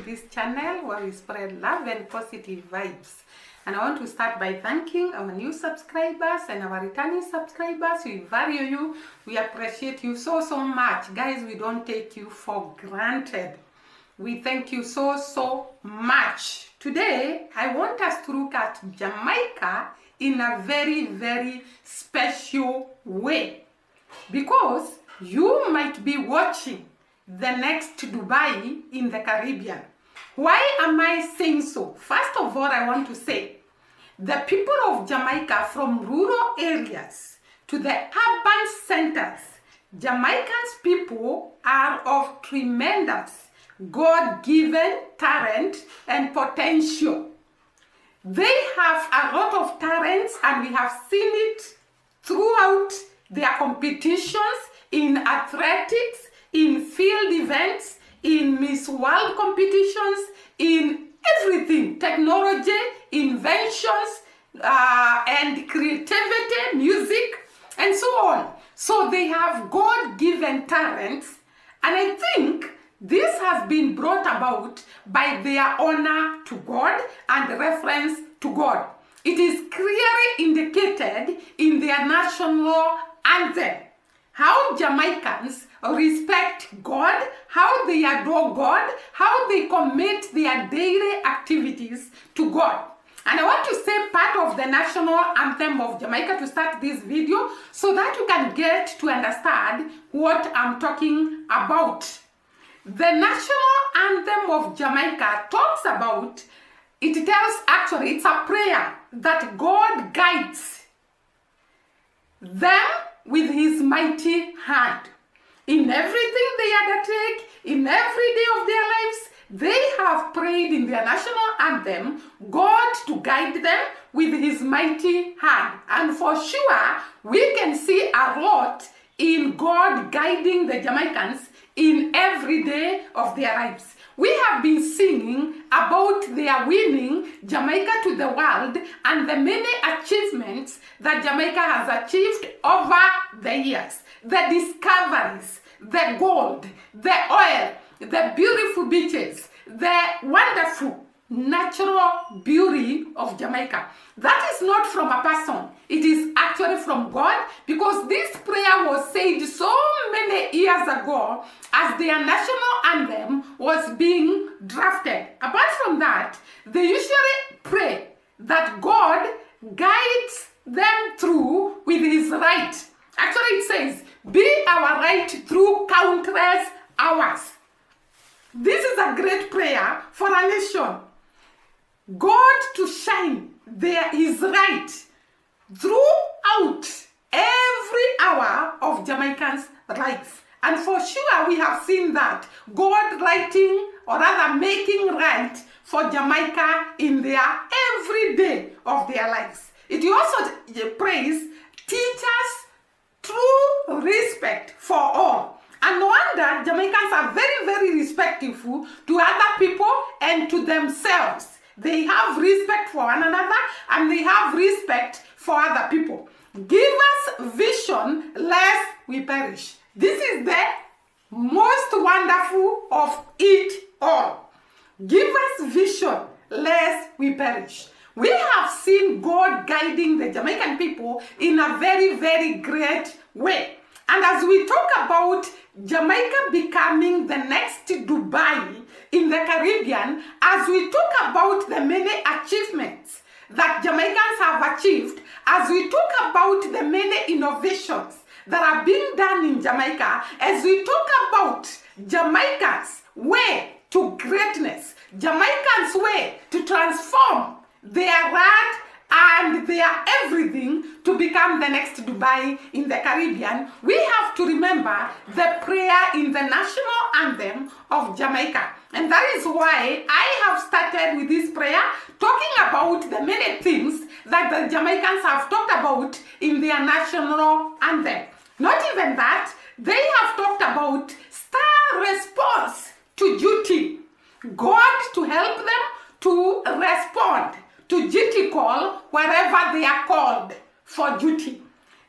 this channel where we spread love and positive vibes. And I want to start by thanking our new subscribers and our returning subscribers. We value you. We appreciate you so much. Guys, we don't take you for granted. We thank you so much. Today, I want us to look at Jamaica in a very special way. Because you might be watching the next Dubai in the Caribbean. Why am I saying so? First of all, I want to say the people of Jamaica, from rural areas to the urban centers, Jamaicans people are of tremendous God-given talent and potential. They have a lot of talents, and we have seen it throughout their competitions in athletics, in field events, in Miss World competitions, in everything, technology, inventions, and creativity, music, and so on. So they have God-given talents, and I think this has been brought about by their honor to God and reference to God. It is clearly indicated in their national anthem. How Jamaicans respect God, how they adore God, how they commit their daily activities to God. And I want to say part of the national anthem of Jamaica to start this video so that you can get to understand what I'm talking about. The national anthem of Jamaica talks about, it tells actually, it's a prayer that God guides them with his mighty hand. In everything they undertake, in every day of their lives, they have prayed in their national anthem, God to guide them with his mighty hand. And for sure, we can see a lot in God guiding the Jamaicans in every day of their lives. We have been singing about their winning Jamaica to the world and the many achievements that Jamaica has achieved over the years. The discoveries, the gold, the oil, the beautiful beaches, the wonderful natural beauty of Jamaica. That is not from a person. It is actually from God, because this prayer was said so many years ago as their national anthem was being drafted. Apart from that, they usually pray that God guides them through with his right. Actually, it says, be our right through countless hours. This is a great prayer for a nation. God to shine his right throughout every hour of Jamaican's life. And for sure, we have seen that God writing, or rather making right for Jamaica in their every day of their lives. It also prays, teaches true respect for all. And no wonder Jamaicans are very respectful to other people and to themselves. They have respect for one another, and they have respect for other people. Give us vision lest we perish. This is the most wonderful of it all. Give us vision lest we perish. We have seen God guiding the Jamaican people in a very great way. And as we talk about Jamaica becoming the next Dubai in the Caribbean, as we talk about the many achievements that Jamaicans have achieved, as we talk about the many innovations that are being done in Jamaica, as we talk about Jamaica's way to greatness, Jamaicans' way to transform their land and their everything to become the next Dubai in the Caribbean, we have to remember the prayer in the national anthem of Jamaica. And that is why I have started with this prayer, talking about the many things that the Jamaicans have talked about in their national anthem. Not even that, they have talked about star response to duty. God to help them to respond to duty call wherever they are called for duty.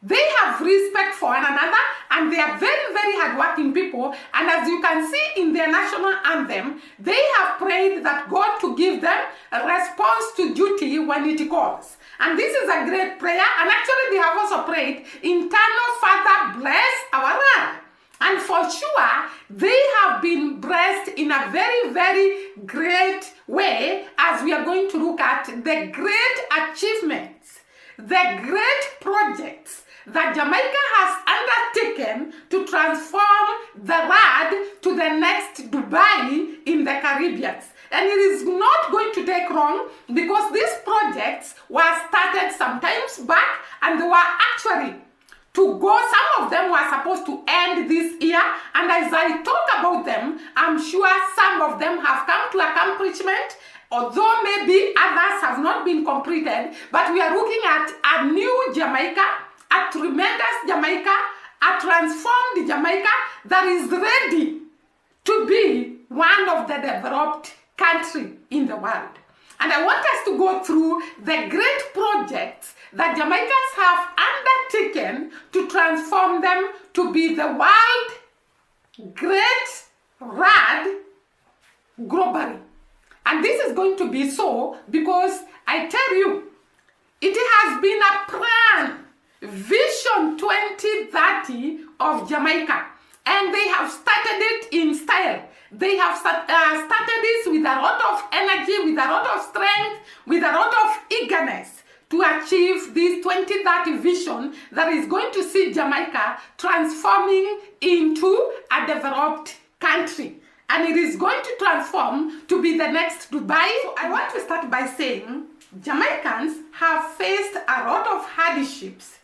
They have respect for one another, and they are very, very hardworking people. And as you can see in their national anthem, they have prayed that God to give them a response to duty when it calls. And this is a great prayer. And actually, they have also prayed, Eternal Father, bless our land. And for sure, they have been blessed in a very, very great way, as we are going to look at the great achievements, the great projects that Jamaica has undertaken to transform the RAD to the next Dubai in the Caribbean. And it is not going to take long, because these projects were started some times back, and they were actually to go, some of them were supposed to end this year, and as I talk about them, I'm sure some of them have come to accomplishment, although maybe others have not been completed. But we are looking at a new Jamaica, a tremendous Jamaica, a transformed Jamaica that is ready to be one of the developed countries in the world. And I want us to go through the great projects that Jamaicans have undertaken to transform them to be the world great RAD globally. And this is going to be so because I tell you, it has been a plan, Vision 2030 of Jamaica. And they have started it in style. They have started this with a lot of energy, with a lot of strength, with a lot of eagerness to achieve this 2030 vision that is going to see Jamaica transforming into a developed country. And it is going to transform to be the next Dubai. So I want to start by saying Jamaicans have faced a lot of hardships,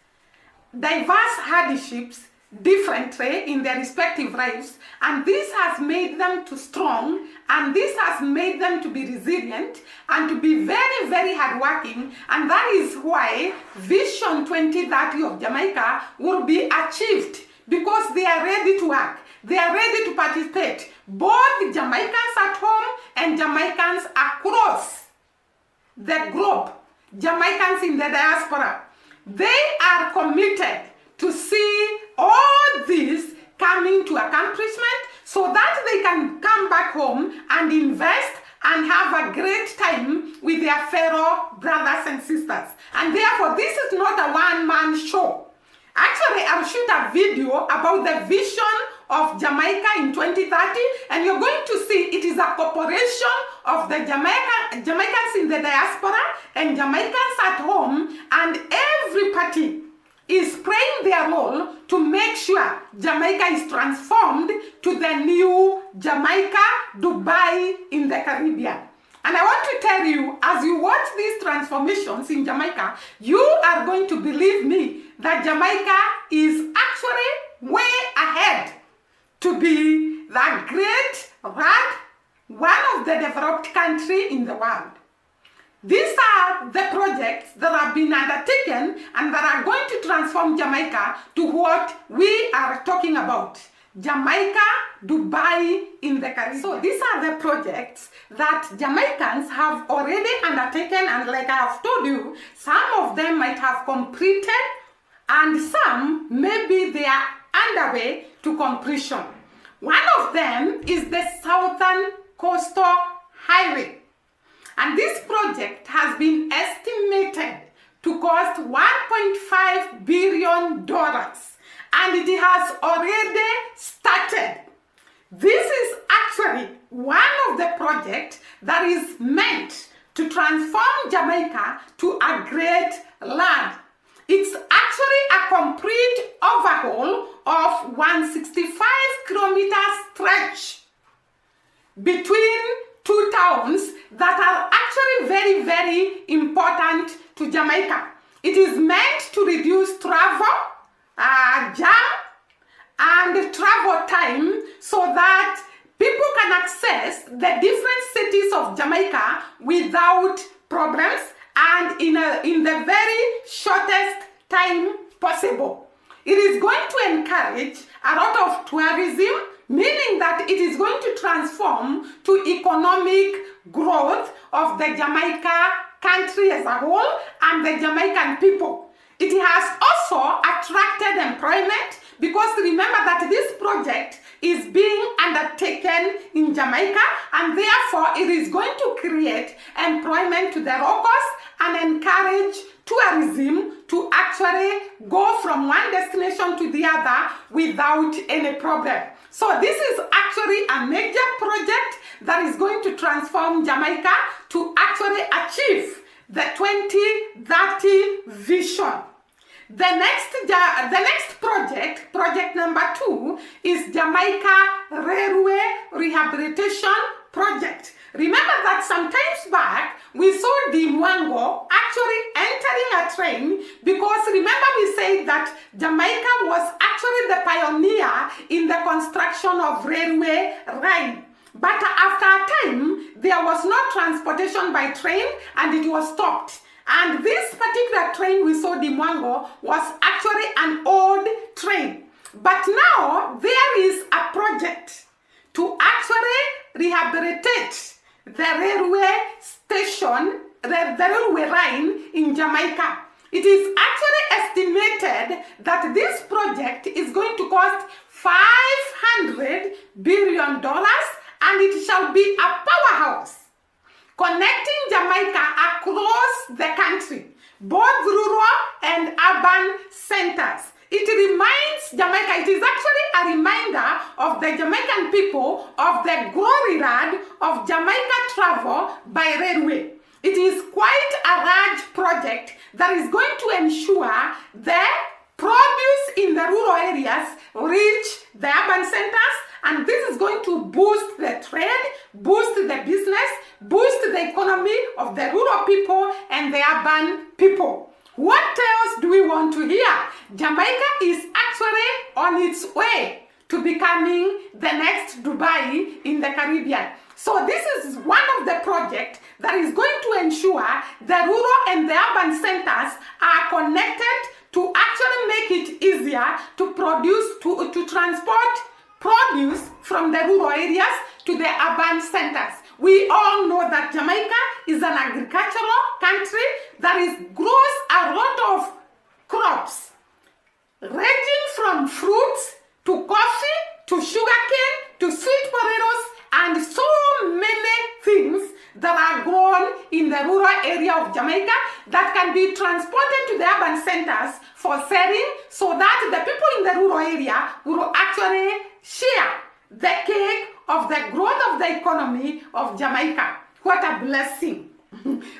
diverse hardships, differently in their respective lives, and this has made them to strong, and this has made them to be resilient and to be very, very hardworking. And that is why Vision 2030 of Jamaica will be achieved, because they are ready to work, they are ready to participate, both Jamaicans at home and Jamaicans across the globe, Jamaicans in the diaspora. They are committed to see all this coming to accomplishment so that they can come back home and invest and have a great time with their fellow brothers and sisters. And therefore, this is not a one-man show. Actually, I'll shoot a video about the vision of Jamaica in 2030, and you're going to see it is a corporation of the Jamaicans in the diaspora and Jamaicans at home, and every party is playing their role to make sure Jamaica is transformed to the new Jamaica, Dubai in the Caribbean. And I want to tell you, as you watch these transformations in Jamaica, you are going to believe me that Jamaica is actually way ahead to be the great RAD, one of the developed countries in the world. These are the projects that have been undertaken and that are going to transform Jamaica to what we are talking about. Jamaica, Dubai in the Caribbean. So these are the projects that Jamaicans have already undertaken, and like I have told you, some of them might have completed and some maybe they are underway to completion. One of them is the Southern Coastal Highway. And this project has been estimated to cost $1.5 billion, and it has already started. This is actually one of the projects that is meant to transform Jamaica to a great land. It's actually a complete overhaul of 165 kilometer stretch between two towns that are actually very, very important to Jamaica. It is meant to reduce travel, jam, and travel time so that people can access the different cities of Jamaica without problems and in the very shortest time possible. It is going to encourage a lot of tourism, meaning that it is going to transform to economic growth of the Jamaica country as a whole and the Jamaican people. It has also attracted employment, because remember that this project is being undertaken in Jamaica, and therefore it is going to create employment to the locals and encourage tourism to actually go from one destination to the other without any problem. So this is actually a major project that is going to transform Jamaica to actually achieve the 2030 vision. The next project number 2, is Jamaica Railway Rehabilitation Project. Remember that sometimes back, we saw the Mwango actually entering a train, because remember we said that Jamaica was actually the pioneer in the construction of railway line. But after a time, there was no transportation by train and it was stopped. And this particular train we saw, the Mwango, was actually an old train. But now there is a project to actually rehabilitate the railway station, the railway line in Jamaica. It is actually estimated that this project is going to cost $500 billion, and it shall be a powerhouse connecting Jamaica across the country, both rural and urban centers. It reminds Jamaica, it is actually a reminder of the Jamaican people of the glory land of Jamaica travel by railway. It is quite a large project that is going to ensure the produce in the rural areas reach the urban centers, and this is going to boost the trade, boost the business, boost the economy of the rural people and the urban people. What else do we want to hear? Jamaica is actually on its way to becoming the next Dubai in the Caribbean. So this is one of the projects that is going to ensure the rural and the urban centers are connected to actually make it easier to produce, to transport produce from the rural areas to the urban centers. We all know that Jamaica is an agricultural country that grows a lot of crops, ranging from fruits to coffee to sugarcane to sweet potatoes and so many things that are grown in the rural area of Jamaica that can be transported to the urban centers for selling, so that the people in the rural area will actually share the cake of the growth of the economy of Jamaica. What a blessing.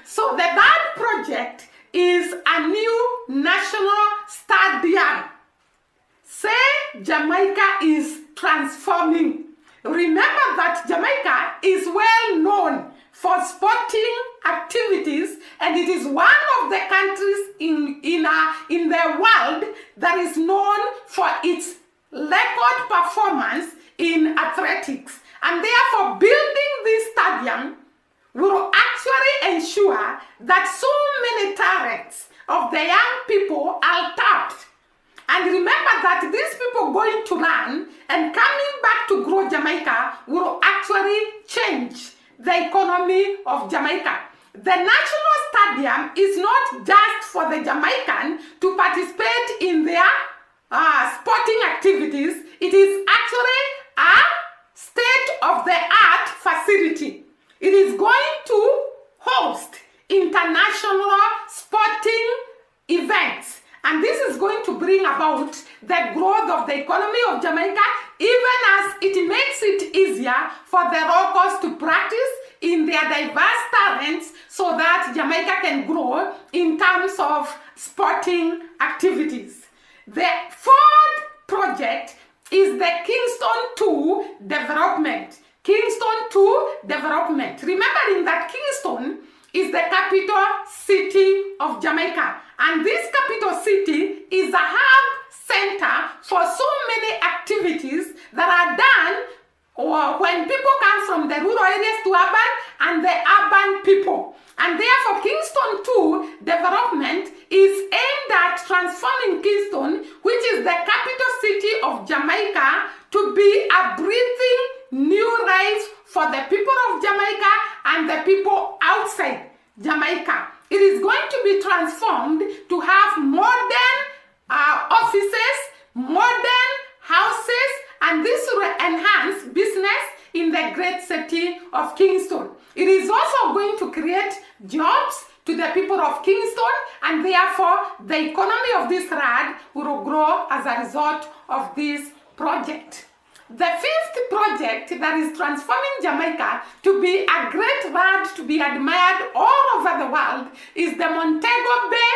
So the third project is a new national stadium. Say Jamaica is transforming. Remember that Jamaica is well known for sporting activities, and it is one of the countries in the world that is known for its record performance in athletics. And therefore, building this stadium will actually ensure that so many talents of the young people are tapped. And remember that these people going to learn and coming back to grow Jamaica will actually change the economy of Jamaica. The national stadium is not just for the Jamaican to participate in their sporting activities. It is actually a state-of-the-art facility. It is going to host international sporting events. And this is going to bring about the growth of the economy of Jamaica, even as it makes it easier for the locals to practice in their diverse talents, so that Jamaica can grow in terms of sporting activities. The fourth project is the Kingston 2 development. Kingston 2 development. Remembering that Kingston is the capital city of Jamaica. And this capital city is a hub center for so many activities that are done when people come from the rural areas to urban, and the urban people. And therefore, Kingston 2 development is aimed at transforming Kingston, which is the capital city of Jamaica, to be a breathing new life for the people of Jamaica and the people outside Jamaica. It is going to be transformed to have modern offices, modern houses, and this will enhance business in the great city of Kingston. It is also going to create jobs to the people of Kingston, and therefore the economy of this RAD will grow as a result of this project. The fifth project that is transforming Jamaica to be a great RAD to be admired all over the world is the Montego Bay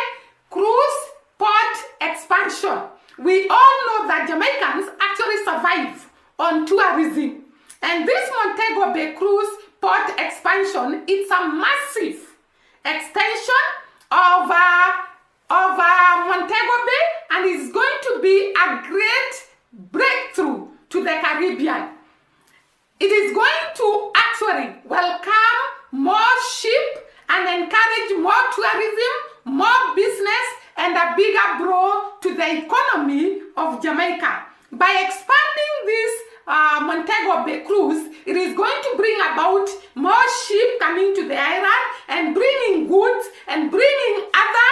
Cruise Port expansion. We all know that Jamaicans actually survive on tourism. And this Montego Bay Cruise Port expansion, it's a massive extension of Montego Bay, and it's going to be a great breakthrough to the Caribbean. It is going to actually welcome more ship and encourage more tourism, more business, and a bigger blow to the economy of Jamaica. By expanding this Montego Bay cruise, it is going to bring about more ship coming to the island and bringing goods and bringing other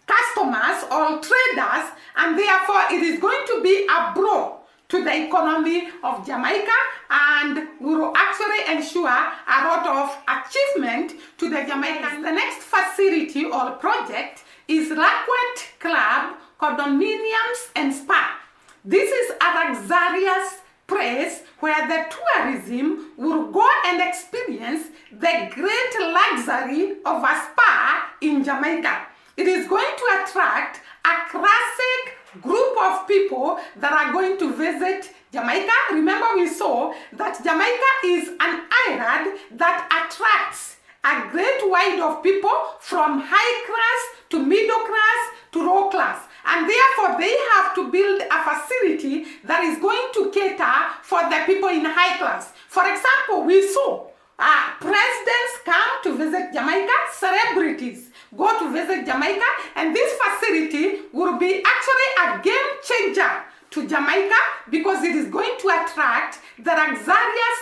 customers or traders, and therefore it is going to be a blow to the economy of Jamaica and will actually ensure a lot of achievement to the Jamaicans. The next facility or project is Raquet Club Condominiums and Spa. This is a luxurious place where the tourism will go and experience the great luxury of a spa in Jamaica. It is going to attract a classic group of people that are going to visit Jamaica. Remember, we saw that Jamaica is an island that attracts a great wide of people from high class to middle class to low class, and therefore they have to build a facility that is going to cater for the people in high class. For example, we saw presidents come to visit Jamaica, celebrities go to visit Jamaica, and this facility will be actually a game changer to Jamaica because it is going to attract the luxurious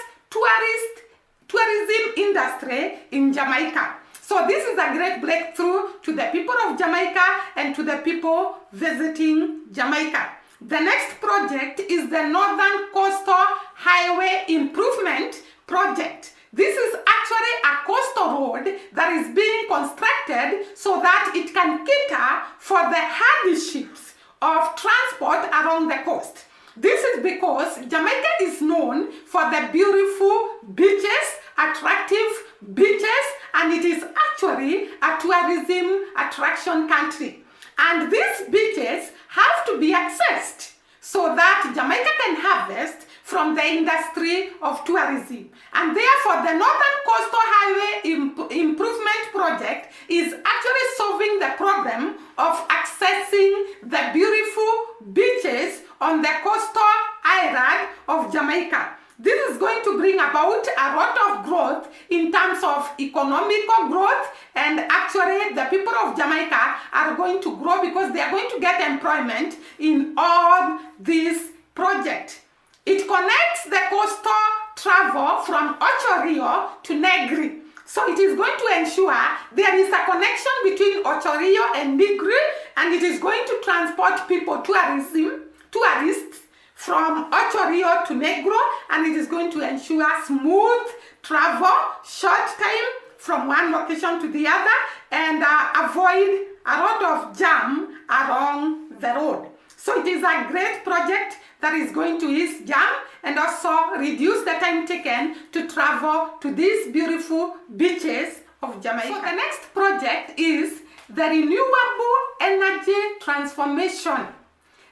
tourism industry in Jamaica. So this is a great breakthrough to the people of Jamaica and to the people visiting Jamaica. The next project is the Northern Coastal Highway Improvement Project. This is actually a coastal road that is being constructed so that it can cater for the hardships of transport along the coast. This is because Jamaica is known for the beautiful beaches, attractive beaches, and it is actually a tourism attraction country. And these beaches have to be accessed so that Jamaica can harvest from the industry of tourism. And therefore, the Northern Coastal Highway Improvement Project is actually solving the problem of accessing the beautiful beaches on the coastal island of Jamaica. This is going to bring about a lot of growth in terms of economical growth, and actually the people of Jamaica are going to grow because they are going to get employment in all these projects. It connects the coastal travel from Ocho Rio to Negri. So it is going to ensure there is a connection between Ocho Rio and Negri, and it is going to transport people, tourists from Ocho Rio to Negro, and it is going to ensure smooth travel, short time from one location to the other, and avoid a lot of jam along the road. So it is a great project that is going to ease jam and also reduce the time taken to travel to these beautiful beaches of Jamaica. So the next project is the Renewable Energy Transformation.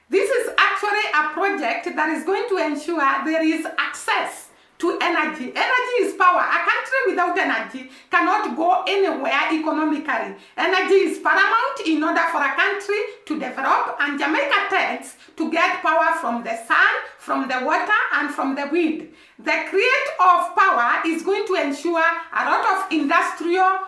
This is actually a project that is going to ensure there is access to energy. Energy is power. A country without energy cannot go anywhere economically. Energy is paramount in order for a country to develop, and Jamaica tends to get power from the sun, from the water, and from the wind. The create of power is going to ensure a lot of industrial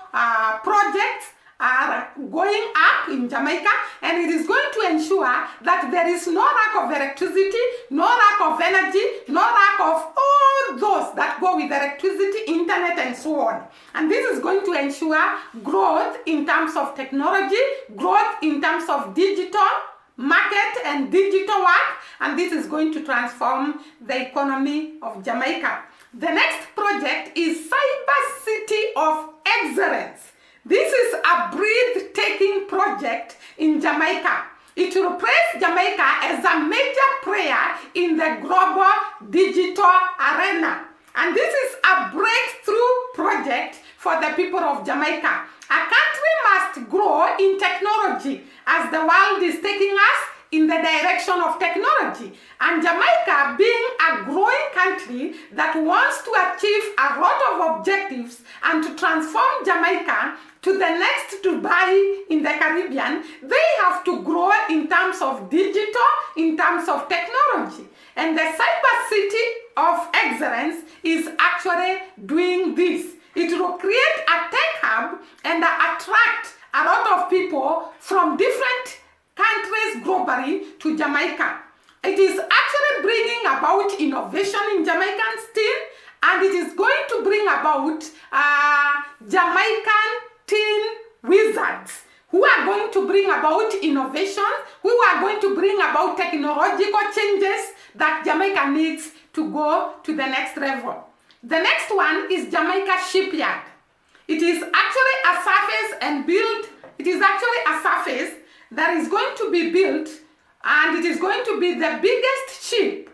projects are going up in Jamaica, and it is going to ensure that there is no lack of electricity, no lack of energy, no lack of all those that go with electricity, internet, and so on. And this is going to ensure growth in terms of technology, growth in terms of digital market and digital work, and this is going to transform the economy of Jamaica. The next project is Cyber City of Excellence. This is a breathtaking project in Jamaica. It will place Jamaica as a major player in the global digital arena. And this is a breakthrough project for the people of Jamaica. A country must grow in technology as the world is taking us in the direction of technology. And Jamaica, being a growing country that wants to achieve a lot of objectives and to transform Jamaica to the next Dubai in the Caribbean, they have to grow in terms of digital, in terms of technology. And the Cyber City of Excellence is actually doing this. It will create a tech hub and attract a lot of people from different countries globally to Jamaica. It is actually bringing about innovation in Jamaican steel, and it is going to bring about Jamaican teen wizards who are going to bring about innovation, who are going to bring about technological changes that Jamaica needs to go to the next level. The next one is Jamaica Shipyard. It is actually a surface and built, it is actually a surface that is going to be built, and it is going to be the biggest ship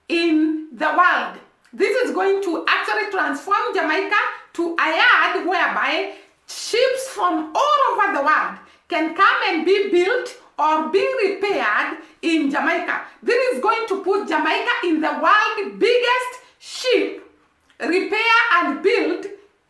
in the world. This is going to actually transform Jamaica to a yard whereby ships from all over the world can come and be built or being repaired in Jamaica. This is going to put Jamaica in the world's biggest ship repair and build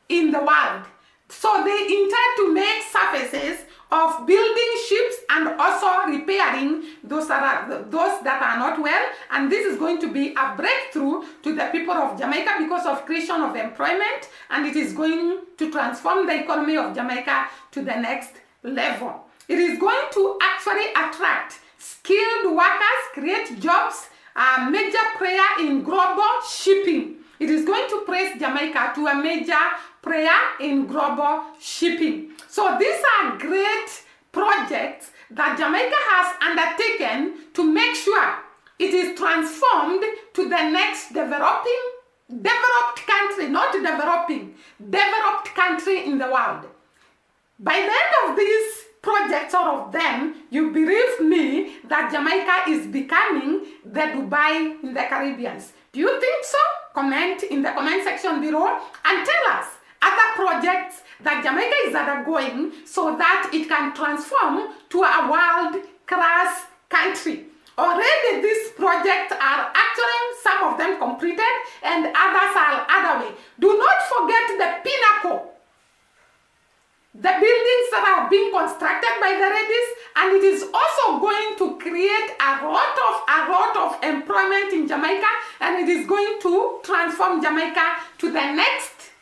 in the world. So they intend to make surfaces of building ships and also repairing those that are not well. And this is going to be a breakthrough to the people of Jamaica because of creation of employment, and it is going to transform the economy of Jamaica to the next level. It is going to actually attract skilled workers, create jobs, a major player in global shipping. It is going to place Jamaica to a major player in global shipping. So these are great projects that Jamaica has undertaken to make sure it is transformed to the next developed country, not developing, developed country in the world. By the end of these projects, all of them, you believe me that Jamaica is becoming the Dubai in the Caribbean. Do you think so? Comment in the comment section below and tell us other projects that Jamaica is undergoing so that it can transform to a world-class country. Already these projects are actually, some of them completed and others are other way. Do not forget the pinnacle, the buildings that are being constructed by the ladies, and it is also going to create a lot of employment in Jamaica, and it is going to transform Jamaica to the next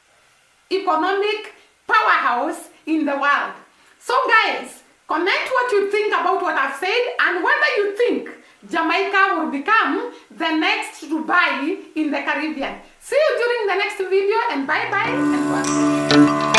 economic powerhouse in the world. So guys, comment what you think about what I've said and whether you think Jamaica will become the next Dubai in the Caribbean. See you during the next video, and bye bye and bye.